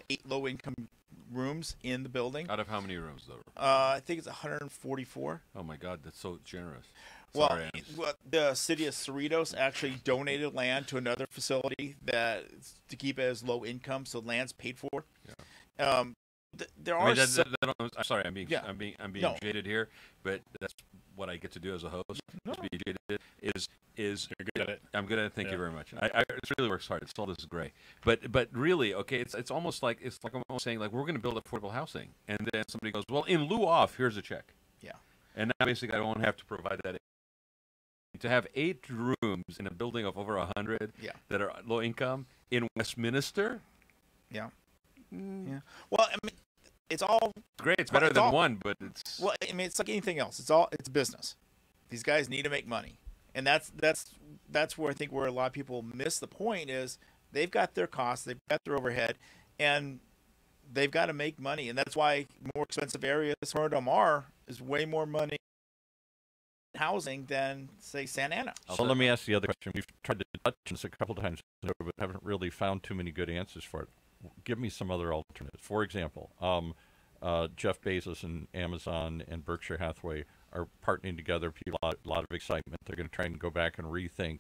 8 low-income rooms in the building. Out of how many rooms, though? I think it's 144. Oh my God, that's so generous. Well, Sorry, the city of Cerritos actually donated land to another facility to keep it as low income, so land's paid for. Yeah. There I are. mean, I'm sorry, I'm being No. jaded here, but that's what I get to do as a host. No. To be jaded is You're good at it. I'm good at it. Thank you Yeah. very much. It really works hard. It's all this is great, but really, okay, it's almost like I'm almost saying like we're going to build affordable housing, and then somebody goes, well, in lieu of, here's a check. Yeah. And now basically I don't have to provide that. To have 8 rooms in a building of over 100 that are low income in Westminster. Yeah. Yeah. Well, I mean, it's all Great. It's better than one, but it's. Well, I mean, it's like anything else. It's business. These guys need to make money, and that's where I think where a lot of people miss the point is they've got their costs, they've got their overhead, and they've got to make money, and that's why more expensive areas, Florida Del Mar, is way more money housing than say Santa Ana. So let me ask the other question. We've tried to touch on this a couple of times, but haven't really found too many good answers for it. Give me some other alternatives. For example, Jeff Bezos and Amazon and Berkshire Hathaway are partnering together. A lot of excitement. They're going to try and go back and rethink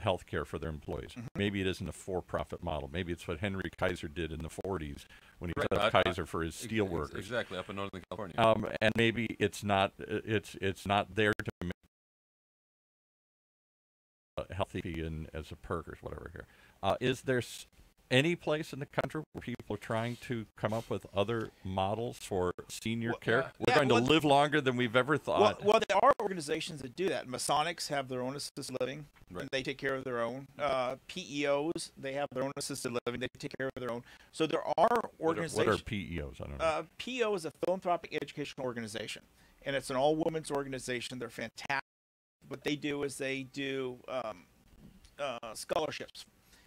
healthcare for their employees. Mm-hmm. Maybe it isn't a for-profit model. Maybe it's what Henry Kaiser did in the 40s when he set up Kaiser for his steel workers. Exactly, up in Northern California. And maybe it's not there to make healthy and as a perk or whatever here. Is there any place in the country where people are trying to come up with other models for senior care? We're going to live longer than we've ever thought. Well, there are organizations that do that. Masonics have their own assisted living. Right. And they take care of their own. PEOs, they have their own assisted living. They take care of their own. So there are organizations. What are PEOs? I don't know. PEO is a philanthropic educational organization, and it's an all-women's organization. They're fantastic. What they do is they do scholarships,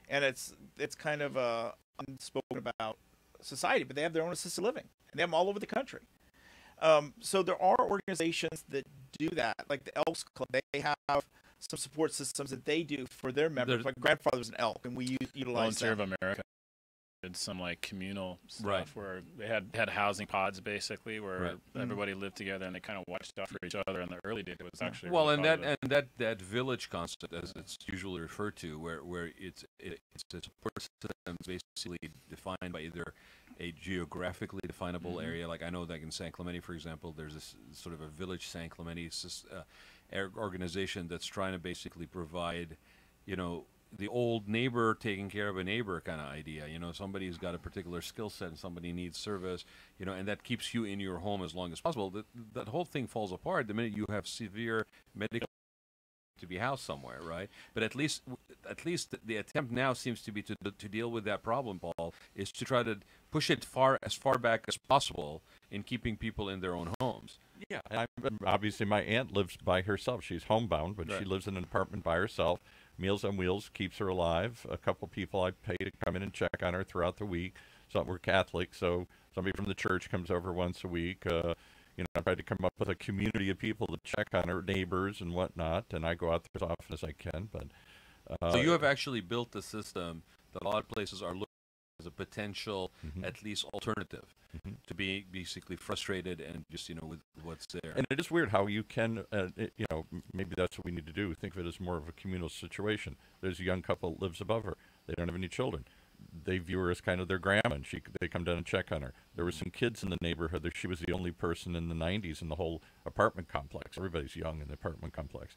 and it's kind of unspoken about society, but they have their own assisted living, and they have them all over the country. So there are organizations that do that, like the Elks Club. They have some support systems that they do for their members. My grandfather's an elk, and we utilize Volunteer that. of America. did some like communal stuff Right. where they had housing pods basically where Right. everybody lived together and they kind of watched out for each other. In the early days, it was actually Well, really and positive. that village concept, as it's usually referred to, where it's a support system basically defined by either a geographically definable area, like I know that in San Clemente, for example, there's this sort of a village San Clemente organization that's trying to basically provide, you know, the old neighbor taking care of a neighbor kind of idea. You know, somebody's got a particular skill set and somebody needs service, you know, and that keeps you in your home as long as possible. That whole thing falls apart the minute you have severe medical to be housed somewhere, right? But at least the attempt now seems to be to deal with that problem, Paul, is to try to push it as far back as possible in keeping people in their own homes. Yeah, obviously my aunt lives by herself. She's homebound, but Right. she lives in an apartment by herself. Meals on Wheels keeps her alive. A couple people I pay to come in and check on her throughout the week. So we're Catholic, so somebody from the church comes over once a week. You know, I try to come up with a community of people to check on her neighbors and whatnot, and I go out there as often as I can. But So you have actually built a system that a lot of places are looking as a potential, at least alternative, to be basically frustrated and just, you know, with what's there. And it is weird how you can, you know, maybe that's what we need to do. Think of it as more of a communal situation. There's a young couple that lives above her. They don't have any children. They view her as kind of their grandma, and they come down and check on her. There were some kids in the neighborhood. She was the only person in the 90s in the whole apartment complex. Everybody's young in the apartment complex.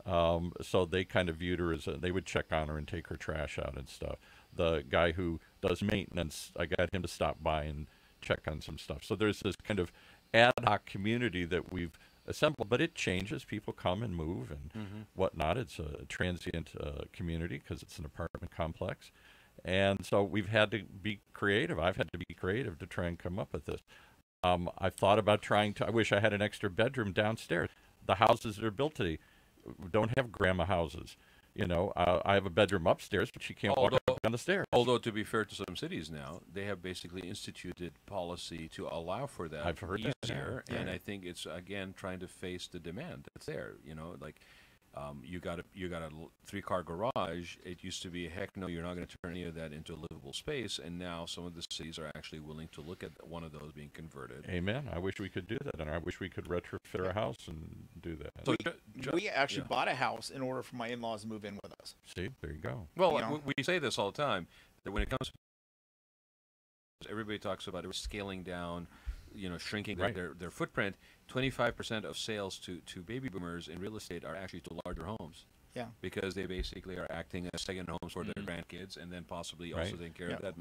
So they kind of viewed her as they would check on her and take her trash out and stuff. The guy who does maintenance, I got him to stop by and check on some stuff. So there's this kind of ad hoc community that we've assembled, but it changes. People come and move and whatnot. It's a transient community because it's an apartment complex. And so we've had to be creative. I've had to be creative to try and come up with this. I've thought about I wish I had an extra bedroom downstairs. The houses that are built today don't have grandma houses. You know, I have a bedroom upstairs, but she can't walk up down the stairs. Although, to be fair to some cities now, they have basically instituted policy to allow for that. I've heard easier, that. and I think it's again trying to face the demand that's there. You know, like you got a 3-car garage. It used to be, heck no, you're not going to turn any of that into a livable space, and now some of the cities are actually willing to look at one of those being converted. Amen. I wish we could do that, and I wish we could retrofit our house and do that. So We actually bought a house in order for my in-laws to move in with us. See, there you go. well, you know. we say this all the time that when it comes to everybody talks about it, scaling down, you know, shrinking Right. their footprint. 25% of sales to baby boomers in real estate are actually to larger homes. Yeah. Because they basically are acting as second homes for their grandkids, and then possibly also Right. taking care Yeah. of that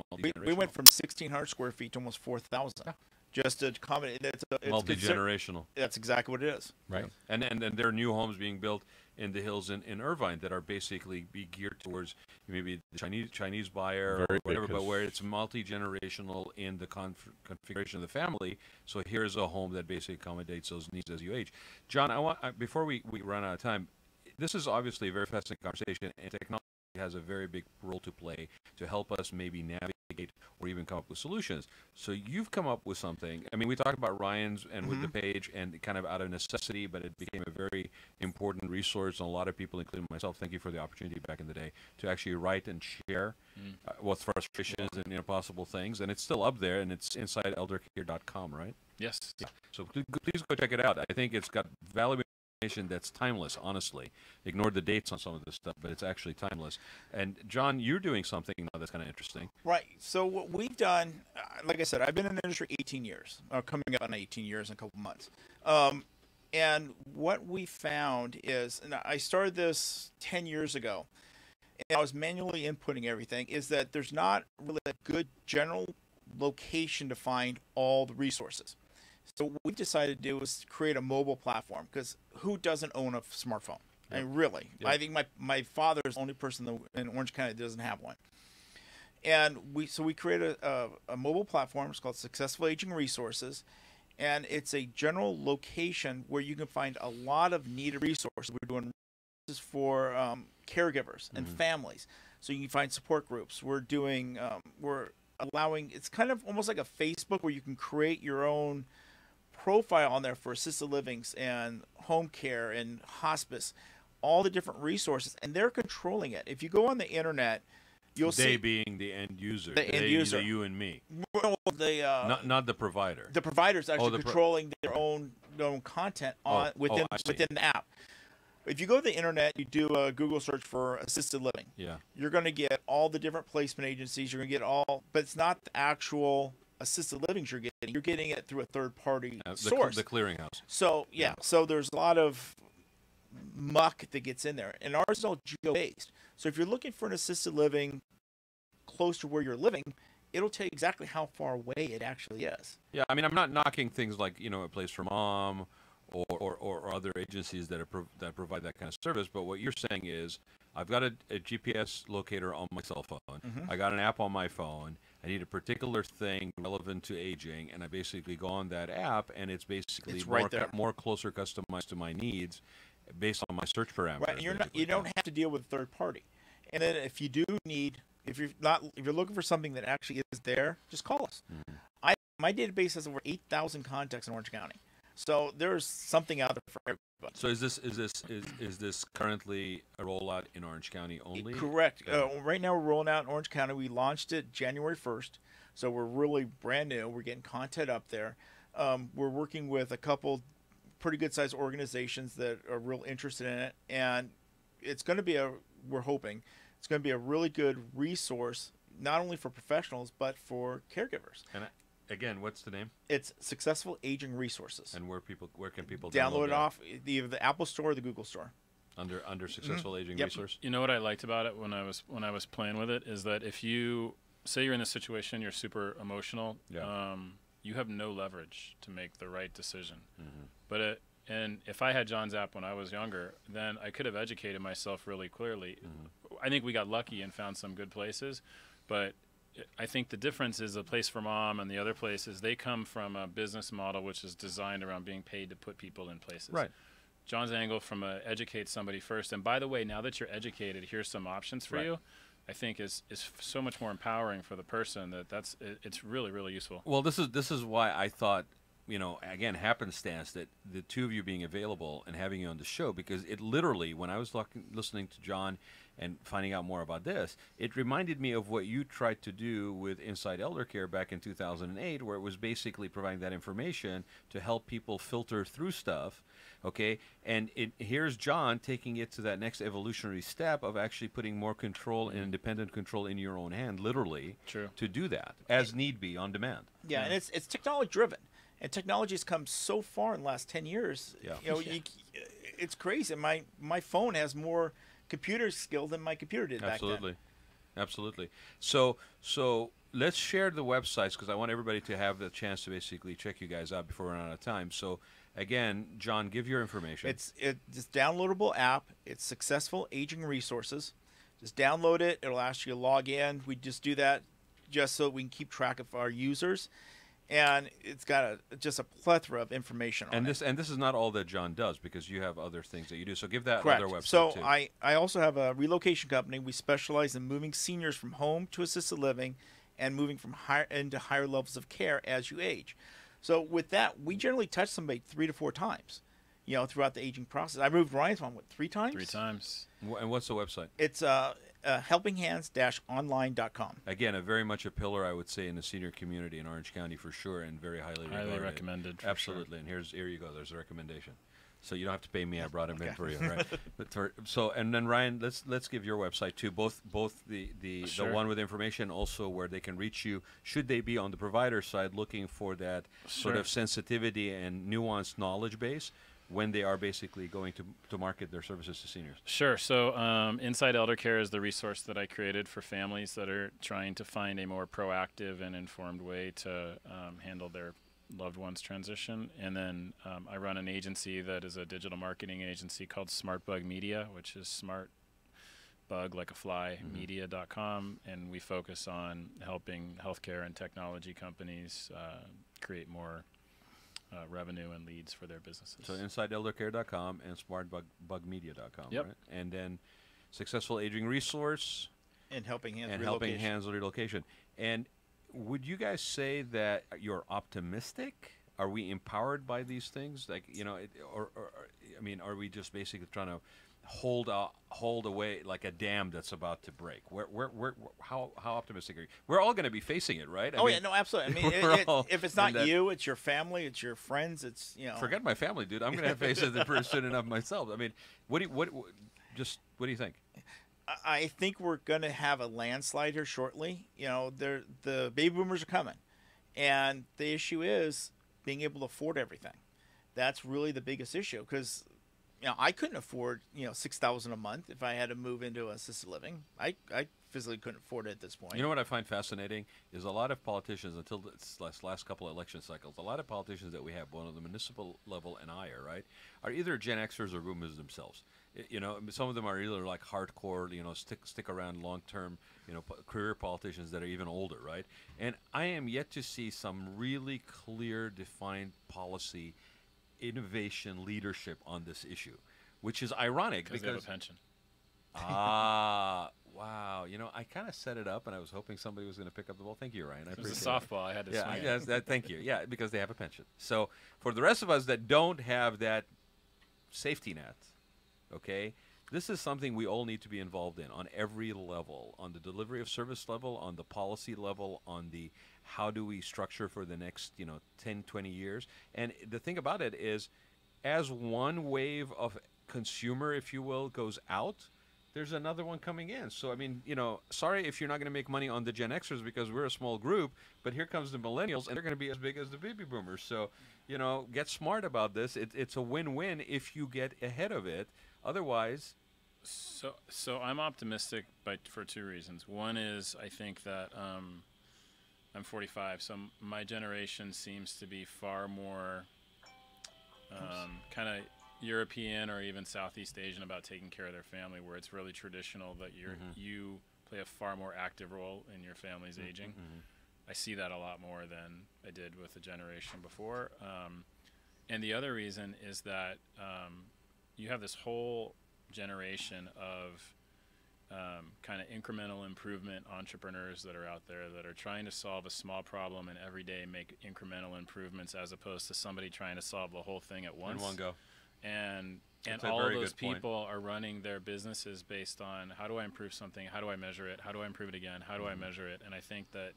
We went from 1,600 square feet to almost 4,000. Just to accommodate. It's multi-generational. That's exactly what it is. Right. And there are new homes being built in the hills in Irvine that are basically be geared towards maybe the Chinese buyer Very or whatever, big, but 'cause- where it's multi-generational in the configuration of the family. So here's a home that basically accommodates those needs as you age. John, before we run out of time, this is obviously a very fascinating conversation, and technology has a very big role to play to help us maybe navigate or even come up with solutions. So you've come up with something. I mean, we talked about Ryan's and with the page and kind of out of necessity, but it became a very important resource. And a lot of people, including myself, thank you for the opportunity back in the day to actually write and share what's frustrations and, you know, possible things. And it's still up there, and it's inside eldercare.com, right? Yes. So please go check it out. I think it's got valuable information that's timeless, honestly. Ignore the dates on some of this stuff, but it's actually timeless. And John, you're doing something now that's kind of interesting. Right. So what we've done, like I said, I've been in the industry 18 years, coming up on 18 years in a couple months. And what we found is, and I started this 10 years ago, and I was manually inputting everything, is that there's not really a good general location to find all the resources. So what we decided to do was create a mobile platform, because who doesn't own a smartphone? I mean, really. I think my father is the only person in Orange County that doesn't have one. And we created a mobile platform. It's called Successful Aging Resources, and it's a general location where you can find a lot of needed resources. We're doing resources for caregivers and families, so you can find support groups. We're doing we're allowing, it's kind of almost like a Facebook where you can create your own profile on there for assisted livings and home care and hospice, all the different resources, and they're controlling it. If you go on the internet, you'll They see being the end user. the end user, The you and me. well, the Not the provider. the provider's actually the controlling their own content on within I see. within the app. If you go to the internet, you do a Google search for assisted living. Yeah. You're going to get all the different placement agencies. You're going to get all, but it's not the actual assisted livings you're getting. You're getting it through a third-party source. The clearinghouse. So so there's a lot of muck that gets in there, and ours is all geo-based. So if you're looking for an assisted living close to where you're living, it'll tell you exactly how far away it actually is. Yeah, I mean, I'm not knocking things like, a place for mom or other agencies that that provide that kind of service, but what you're saying is, I've got a GPS locator on my cell phone. I got an app on my phone. I need a particular thing relevant to aging, and I basically go on that app, and it's basically It's right there. more closer customized to my needs based on my search parameters. Right, and you don't have to deal with a third party. And then if you do need, if you're looking for something that actually is there, just call us. My database has over 8,000 contacts in Orange County, so there's something out there for everybody. So is this currently a rollout in Orange County only? Correct. Right now we're rolling out in Orange County. We launched it January 1st, so we're really brand new. We're getting content up there. We're working with a couple pretty good sized organizations that are real interested in it, and it's going to be we're hoping it's going to be a really good resource, not only for professionals but for caregivers. And again, what's the name? It's Successful Aging Resources. And where can people download it that? off either the Apple Store or the Google Store. Under Successful Aging Yep. Resource. You know what I liked about it when I was playing with it is that if you say you're in this situation, you're super emotional. Yeah. You have no leverage to make the right decision. But and if I had John's app when I was younger, then I could have educated myself really clearly. I think we got lucky and found some good places, but I think the difference is the place for mom and the other places, they come from a business model which is designed around being paid to put people in places. Right. John's angle from educate somebody first. And by the way, now that you're educated, here's some options for you. I think is so much more empowering for the person it's really, really useful. Well, this is why I thought, again, happenstance that the two of you being available and having you on the show, because it literally, when I was listening to John and finding out more about this, it reminded me of what you tried to do with Inside Elder Care back in 2008, where it was basically providing that information to help people filter through stuff. Okay, and here's John taking it to that next evolutionary step of actually putting more control and independent control in your own hand, literally, to do that as need be, on demand. Yeah, and it's technology driven, and technology has come so far in the last 10 years. Yeah. It's crazy. My phone has more computer skill than my computer did back then. Absolutely. So let's share the websites, because I want everybody to have the chance to basically check you guys out before we run out of time. So again, John, give your information. It's downloadable app. It's Successful Aging Resources. Just download it. It'll ask you to log in. We just do that just so we can keep track of our users. And it's got just a plethora of information on it. And this is not all that John does, because you have other things that you do. So give that Correct. other website so too. I also have a relocation company. We specialize in moving seniors from home to assisted living and moving from into higher levels of care as you age. So with that, we generally touch somebody 3 to 4 times, throughout the aging process. I moved Ryan's mom, 3 times? 3 times. And what's the website? It's helpinghands-online.com. Again, very much a pillar, I would say, in the senior community in Orange County for sure, and very highly regarded. recommended. For Absolutely. Sure. And here you go. There's a recommendation. So you don't have to pay me. I brought him in for you, right? And then Ryan, let's give your website too. Both the Sure. one with information, also where they can reach you. Should they be on the provider side looking for that sort of sensitivity and nuanced knowledge base when they are basically going to market their services to seniors? Sure. So Inside Elder Care is the resource that I created for families that are trying to find a more proactive and informed way to handle their loved one's transition. And then I run an agency that is a digital marketing agency called Smart Bug Media, which is smart bug like a fly media.com, and we focus on helping healthcare and technology companies create more revenue and leads for their businesses. So InsideElderCare.com and SmartBugMedia.com. Yep. Right? And then Successful Aging Resource And Helping Hands and Relocation. Helping Hands Relocation. And would you guys say that you're optimistic? Are we empowered by these things? Like, are we just basically trying to hold away like a dam that's about to break. How optimistic are you? We're all going to be facing it, right? Yeah, no, absolutely. I mean, we're all if it's in not that- you, it's your family, it's your friends, it's Forget my family, dude. I'm going to have face it pretty soon enough myself. I mean, what do you think? I think we're going to have a landslide here shortly. The baby boomers are coming, and the issue is being able to afford everything. That's really the biggest issue because I couldn't afford $6,000 a month if I had to move into assisted living. I physically couldn't afford it at this point. You know what I find fascinating is a lot of politicians, until this last couple of election cycles, a lot of politicians that we have, both on the municipal level and higher, right, are either Gen Xers or boomers themselves. Some of them are either like hardcore, stick around long-term, career politicians that are even older, right? And I am yet to see some really clear, defined policy, innovation, leadership on this issue, which is ironic because they have a pension. Wow. I kind of set it up, and I was hoping somebody was going to pick up the ball. Thank you, Ryan. I It was a appreciate it. softball. I had to Yeah, swing it. yes, thank you. Yeah, because they have a pension. So for the rest of us that don't have that safety net, okay, this is something we all need to be involved in on every level, on the delivery of service level, on the policy level, on the how do we structure for the next 10, 20 years. And the thing about it is, as one wave of consumer, if you will, goes out, there's another one coming in. So, I mean, sorry if you're not going to make money on the Gen Xers because we're a small group, but here comes the millennials, and they're going to be as big as the baby boomers. So, get smart about this. It's a win-win if you get ahead of it. Otherwise... So I'm optimistic for two reasons. One is I think that I'm 45, so my generation seems to be far more kind of European or even Southeast Asian about taking care of their family, where it's really traditional that you play a far more active role in your family's aging. I see that a lot more than I did with the generation before. And the other reason is that you have this whole generation of kind of incremental improvement entrepreneurs that are out there that are trying to solve a small problem and every day make incremental improvements, as opposed to somebody trying to solve the whole thing at once. In one go. And That's a all very of those good point. people are running their businesses based on, how do I improve something? How do I measure it? How do I improve it again? How do I measure it? And I think that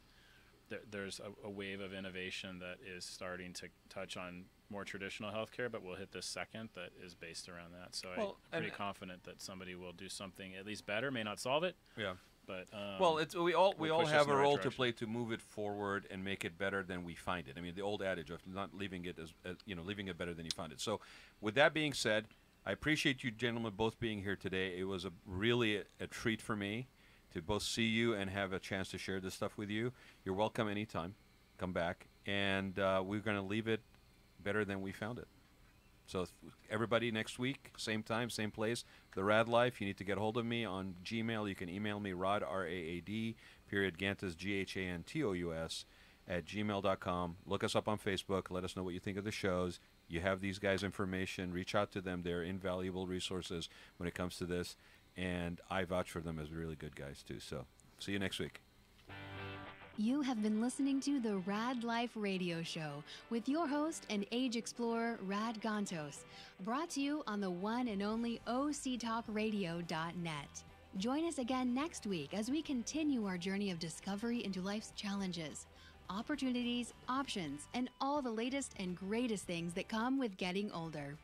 there's a wave of innovation that is starting to touch on more traditional healthcare, but we'll hit this second that is based around that. So I'm pretty confident that somebody will do something at least better. May not solve it. Yeah. But we all push us have in a the right role to direction. play to move it forward and make it better than we find it. I mean, the old adage of not leaving it leaving it better than you found it. So, with that being said, I appreciate you gentlemen both being here today. It was really a treat for me to both see you and have a chance to share this stuff with you. You're welcome anytime. Come back, and we're going to leave it better than we found it. So everybody, next week, same time, same place, the Raad Life. You need to get hold of me on Gmail. You can email me, Raad, R-A-A-D, Gantos, G-H-A-N-T-O-U-S, @gmail.com. Look us up on Facebook. Let us know what you think of the shows. You have these guys' information. Reach out to them. They're invaluable resources when it comes to this. And I vouch for them as really good guys, too. So see you next week. You have been listening to the Raad Life radio show with your host and age explorer, Raad Gantos, brought to you on the one and only octalkradio.net. Join us again next week as we continue our journey of discovery into life's challenges, opportunities, options, and all the latest and greatest things that come with getting older.